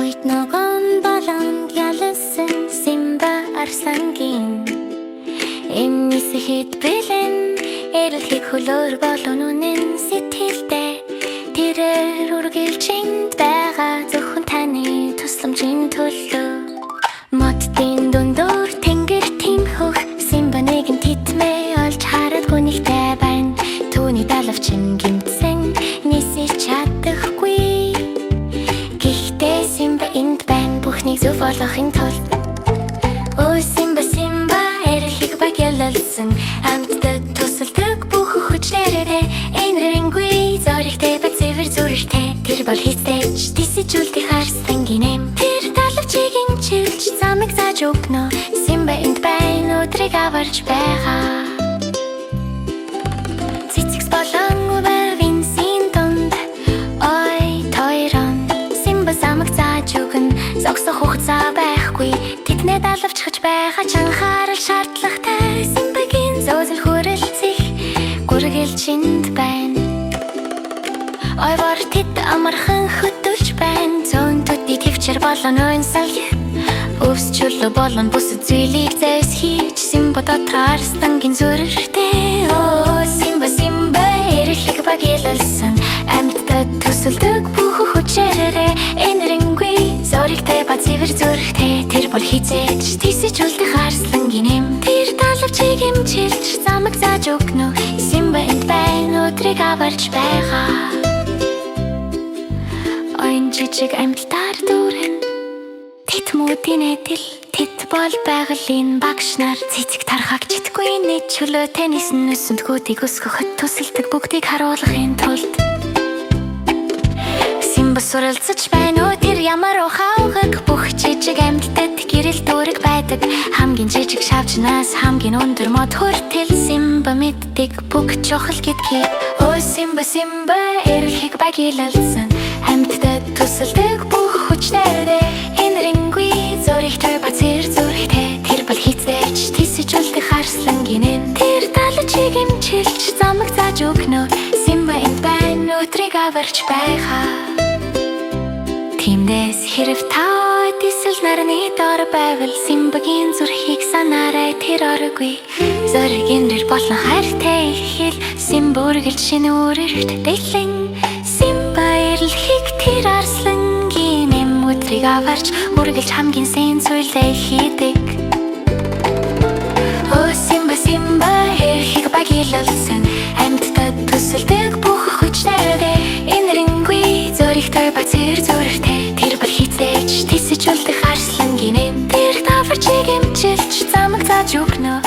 Ойтногон болонд ялсан Симба арслангийн Эмнисэхэд бэлэн эрэлхийг хөлөөр болон үнэн сэтгэлдээ тэрээр үргэлжинд байгаа зөвхөн таны тусламжийн төлөө Моттын дундуур тэнгэр тимхөх Симба нэгэн титмээ олж хараад гүнигтэй байна Түүний далавчин гимтсэн нисэж чадахгүй Гэхдээ Симба энд байна бүхнийг зөв болгохын тулд Өө Симба Симба эрэлхийг багялалсан Амьтдад тусалдаг бүх хүчлээрээ Энэрэнгүй зоригтэй ба цэвэр зүрхтэй Тэр бол хийцээж тисэжүүлдэг харслангийн эм Тэр далавчийг имчилж замыг зааж өгнө Симба энд байна өдрийг аварж байгаа Цэцэгс болон үбэрвинсийн дунд Ой тойрон Симба замыг зааж өгнө Зогсох хугацаа байхгүй Тэднээ далавчхаж байгаа ч анхаарал шаардлагатай Симбагийн зөөзөл хүрэлцэх гүргэлжинд байна Ой бор тэд амархан хөдөлж байна Зүүн төдий төвчээр болон уйнсал Өвсчөлөө болон бүсэд зүйлийг зэвс хийж Симба дотор арслангийн зүрхтэй Оо Симба Симба эрэлхийг багялалсан Амьтдад төсөлдөг бүх хүчээрээ Энэрэнгүй зоригтой ба цэвэр зүрхтэй Тэр бол хийцээж тисэжүүлдэг арслангийн эм Тэр далавчийг имчилж замыг зааж өгнө Симба энд байна өдрийг аварж байгаа Ойн жижиг амьтдаар дүүрэн Титмүүдийн эдэл Тэд бол байгалийн багш нар Цэцэг тархаг читгүй нийт чөлөө Теннисэн нүсэнд гүтийг өсгөхөд тусалдаг бүгдийг харуулахын тулд Симба суралцаж байна уу тэр ямар ухаавгаг Бүх жижиг амьтдад гэрэл дүүрэг байдаг Хамгийн жижиг шавжнаас хамгийн өндөр мод хүртэл Симба мэддэг бүх чухал гэдгийг Өө Симба Симба эрэлхийг багялалсан Амьтдад тусалдаг бүх хүчнээрээ Энэрэнгүй зоригтой ба цэвэр зүрхтэй Тэр бол хийцээж тисэжүүлдэг харслангийн эм Тэр далавчийг имчилж замыг зааж өгнө Симба энд байна өдрийг аварч байгаа Тиймдээс хэрв та дисэл нарны дор байвал Симбагийн зүрхийг санаарай тэр оргүй Зоригийн рэр болон хайртай ихэл Симба үргэлж шинэ үрэрт дэлэн Симба эрэлхийг тэр арслангийн эм өдрийг аварч Үргэлж хамгийн сэн зүйлээ хийдэг Оо Симба Симба эрэлхийг багялалсан Амьтдад төсөлдөг бүх хүчнээрээ Энэрэнгүй зоригтой ба цэвэр зүрхтэй Тэр бол хийцээж тисэжүүлдэг арслангийн эм Тэр даварчийг имчилж замыг зааж өгнө